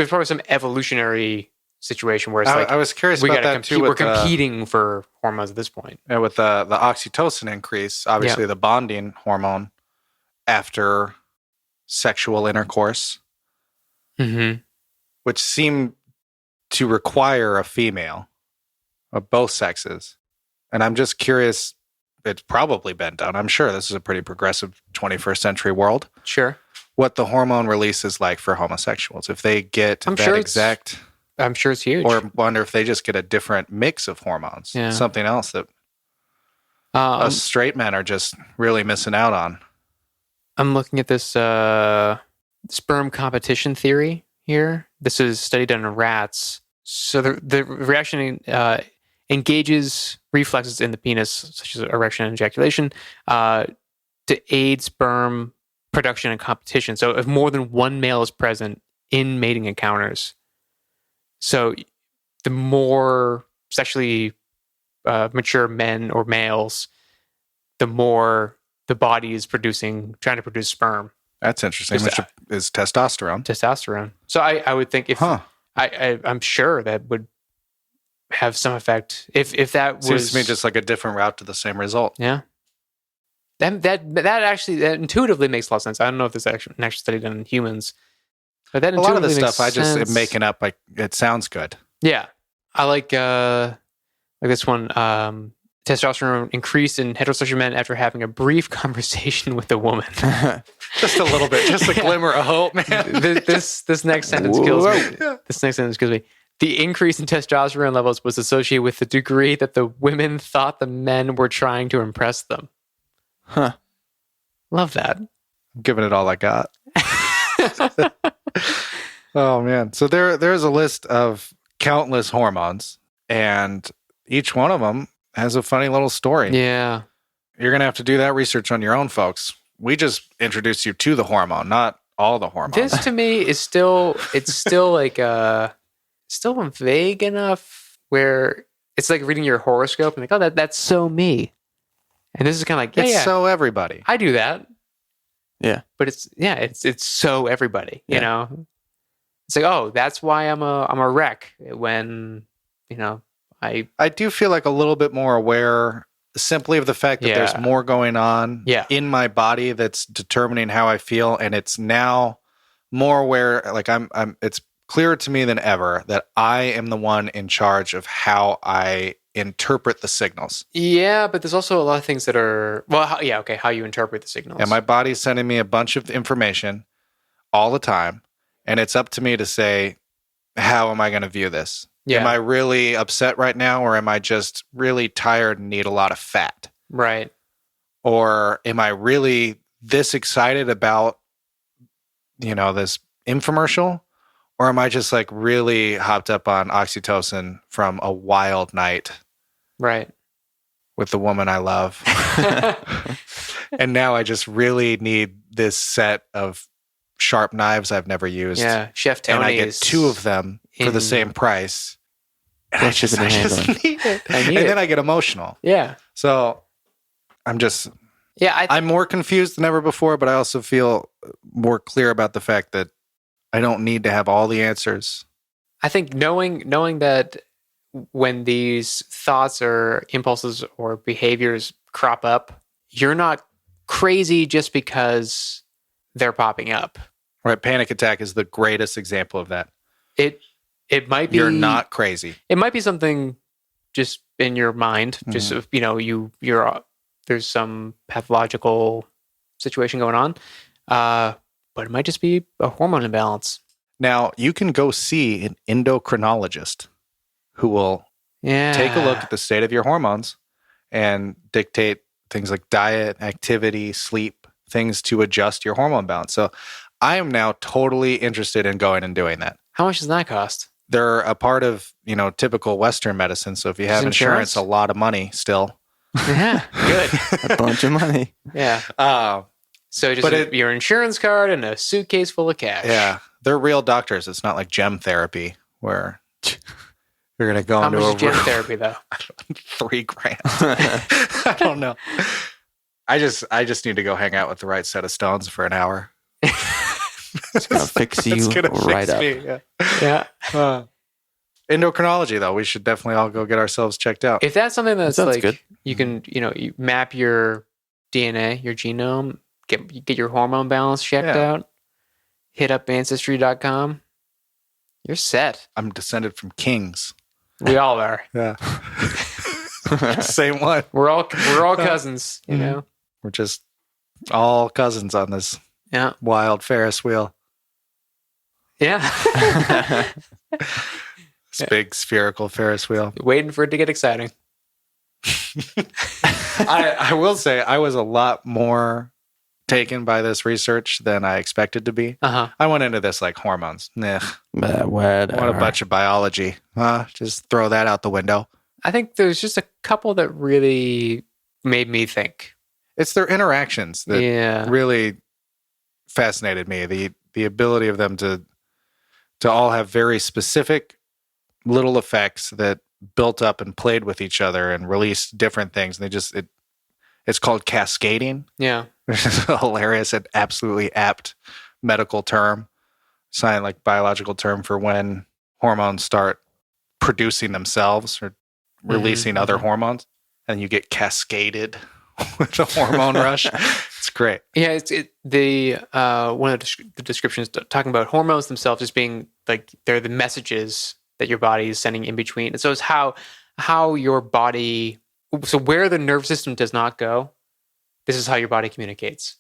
probably some evolutionary situation where it's I was curious about that too. We're competing for hormones at this point. And with the oxytocin increase, obviously the bonding hormone after sexual intercourse, which seemed to require a female of both sexes. And I'm just curious, it's probably been done. I'm sure this is a pretty progressive 21st century world. Sure. What the hormone release is like for homosexuals. If they get I'm sure it's huge. Or wonder if they just get a different mix of hormones. Yeah. Something else that us straight men are just really missing out on. I'm looking at this sperm competition theory here. This is studied done in rats. So the reaction engages reflexes in the penis, such as erection and ejaculation, to aid sperm production and competition. So if more than one male is present in mating encounters, so the more sexually mature men or males, the more the body is trying to produce sperm. That's interesting. Which is testosterone. Testosterone. So I would think if I'm sure that would have some effect. If that Seems was to me just like a different route to the same result. yeah. That intuitively makes a lot of sense. I don't know if there's actually an actual study done in humans, but that A lot of intuitively this makes stuff I just am sense. making up. Like it sounds good. Yeah, I like this one. Testosterone increased in heterosexual men after having a brief conversation with a woman. Just a little bit, just a glimmer of hope, man. This next sentence kills me. This next sentence kills me. The increase in testosterone levels was associated with the degree that the women thought the men were trying to impress them. Huh. Love that. I'm giving it all I got. Oh man. So there's a list of countless hormones, and each one of them has a funny little story. Yeah. You're gonna have to do that research on your own, folks. We just introduced you to the hormone, not all the hormones. This to me is still like still vague enough where it's like reading your horoscope and like, oh, that's so me. And this is kind of like, it's so everybody. I do that. Yeah. But it's so everybody, you know. It's like, oh, that's why I'm a wreck when, you know, I do feel like a little bit more aware simply of the fact that there's more going on in my body that's determining how I feel, and it's now more aware. Like it's clearer to me than ever that I am the one in charge of how I interpret the signals. Yeah, but there's also a lot of things that are how you interpret the signals. And my body's sending me a bunch of information all the time, and it's up to me to say, how am I going to view this? Yeah. Am I really upset right now, or am I just really tired and need a lot of fat? Right. Or am I really this excited about, you know, this infomercial? Or am I just like really hopped up on oxytocin from a wild night? Right. With the woman I love. And now I just really need this set of sharp knives I've never used. Yeah. Chef Tony's. And I get 2 of them for the same price. And I just need it. Then I get emotional. Yeah. So I'm just... Yeah, I'm more confused than ever before, but I also feel more clear about the fact that I don't need to have all the answers. I think knowing that when these thoughts or impulses or behaviors crop up, you're not crazy just because they're popping up. Right. Panic attack is the greatest example of that. It might be... You're not crazy. It might be something just in your mind. Mm-hmm. Just, you know, you're there's some pathological situation going on. But it might just be a hormone imbalance. Now, you can go see an endocrinologist who will take a look at the state of your hormones and dictate things like diet, activity, sleep, things to adjust your hormone balance. So I am now totally interested in going and doing that. How much does that cost? They're a part of, you know, typical Western medicine. So if you have insurance, a lot of money still. Yeah, good. A bunch of money. Yeah. So just your insurance card and a suitcase full of cash. Yeah. They're real doctors. It's not like gem therapy where you're going to go into a room. How much is gem therapy though? $3,000. I don't know. I just need to go hang out with the right set of stones for an hour. It's going to fix you right up. Me, yeah. Endocrinology, though, we should definitely all go get ourselves checked out. If that's something that's like good. You can, you know, you map your DNA, your genome, get your hormone balance checked out, hit up ancestry.com, you're set. I'm descended from kings. We all are. Yeah. Same one. We're all cousins, you know. We're just all cousins on this wild Ferris wheel. Yeah. This big spherical Ferris wheel. Waiting for it to get exciting. I will say I was a lot more taken by this research than I expected to be. I went into this like hormones. What a bunch of biology. Just throw that out the window. I think there's just a couple that really made me think. It's their interactions that really fascinated me. The ability of them to all have very specific little effects that built up and played with each other and released different things. And it's called cascading, Yeah. which is a hilarious and absolutely apt medical term, biological term for when hormones start producing themselves or releasing other hormones, and you get cascaded with a hormone rush. It's great. Yeah, one of the descriptions talking about hormones themselves as being like they're the messages that your body is sending in between. And so it's how your body, so where the nervous system does not go, this is how your body communicates.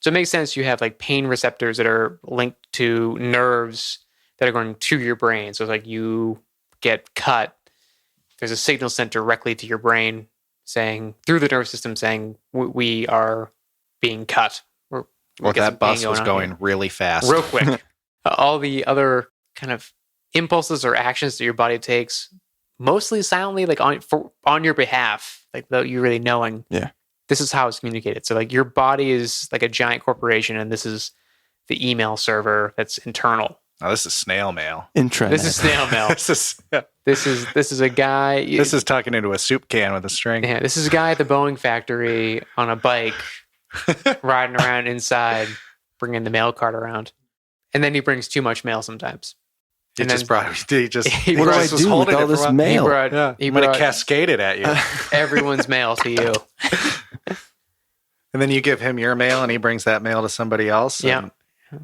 So it makes sense you have like pain receptors that are linked to nerves that are going to your brain. So it's like you get cut, there's a signal sent directly to your brain saying, through the nervous system saying, we are being cut. Or that bus was going really fast. Real quick. All the other kind of impulses or actions that your body takes, mostly silently, like on your behalf, like without you really knowing. Yeah. This is how it's communicated. So like your body is like a giant corporation, and this is the email server that's internal. Oh, this is snail mail. Intranet. This is snail mail. This is a guy. This is talking into a soup can with a string. Yeah, this is a guy at the Boeing factory on a bike, riding around inside, bringing the mail cart around, and then he brings too much mail sometimes. What do I do with all this mail? I'm going to cascade it at you. Everyone's mail to you. And then you give him your mail, and he brings that mail to somebody else. Yeah.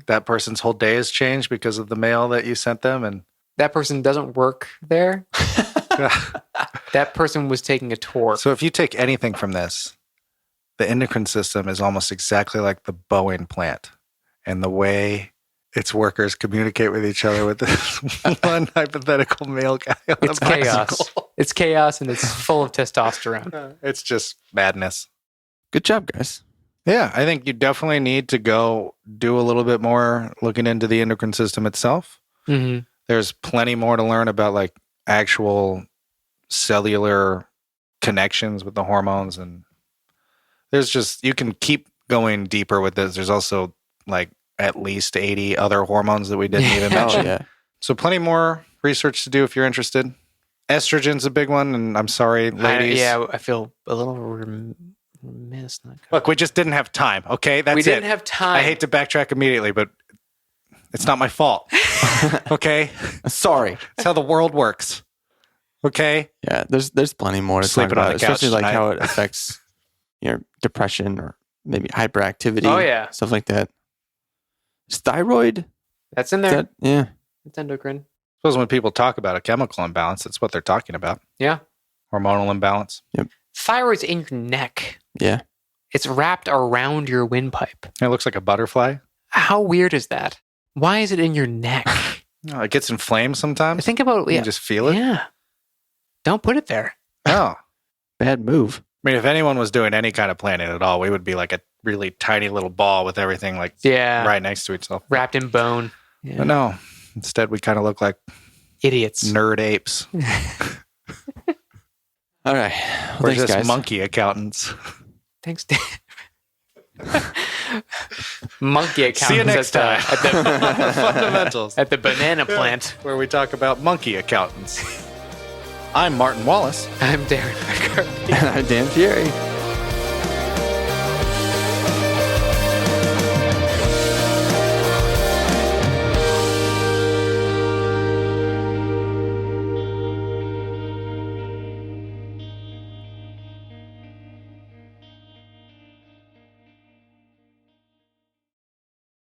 That person's whole day has changed because of the mail that you sent them. And that person doesn't work there. That person was taking a tour. So if you take anything from this, the endocrine system is almost exactly like the Boeing plant, and the way its workers communicate with each other with this one hypothetical male guy on it's a bicycle. Chaos. It's chaos, and it's full of testosterone. It's just madness. Good job, guys. Yeah, I think you definitely need to go do a little bit more looking into the endocrine system itself. Mm-hmm. There's plenty more to learn about like actual cellular connections with the hormones, and you can keep going deeper with this. There's also like at least 80 other hormones that we didn't even mention. Yeah. So plenty more research to do if you're interested. Estrogen's a big one, and I'm sorry, ladies. I feel a little remiss. Look, we just didn't have time, okay? That's it. We didn't have time. I hate to backtrack immediately, but it's not my fault, okay? Sorry. It's how the world works, okay? Yeah, there's plenty more to Sleeping talk on about, the couch especially like tonight. how it affects your depression or maybe hyperactivity. Oh, yeah. Stuff like that. Is thyroid? That's in there. Yeah. It's endocrine. I suppose when people talk about a chemical imbalance, that's what they're talking about. Yeah. Hormonal imbalance. Thyroid's in your neck. Yeah. It's wrapped around your windpipe. It looks like a butterfly. How weird is that? Why is it in your neck? Oh, it gets inflamed sometimes. Think about You can just feel it. Yeah. Don't put it there. Oh. Bad move. I mean, if anyone was doing any kind of planning at all, we would be like a really tiny little ball with everything like right next to itself. Wrapped in bone. Yeah. But no, instead we kind of look like idiots. Nerd apes. All right. Well, We're thanks, just guys. monkey accountants. Thanks, Dan. Monkey accountants. See you next time. At the Fundamentals. at the banana plant. Where we talk about monkey accountants. I'm Martin Wallace. I'm Darren McCarthy. I'm Dan Fieri.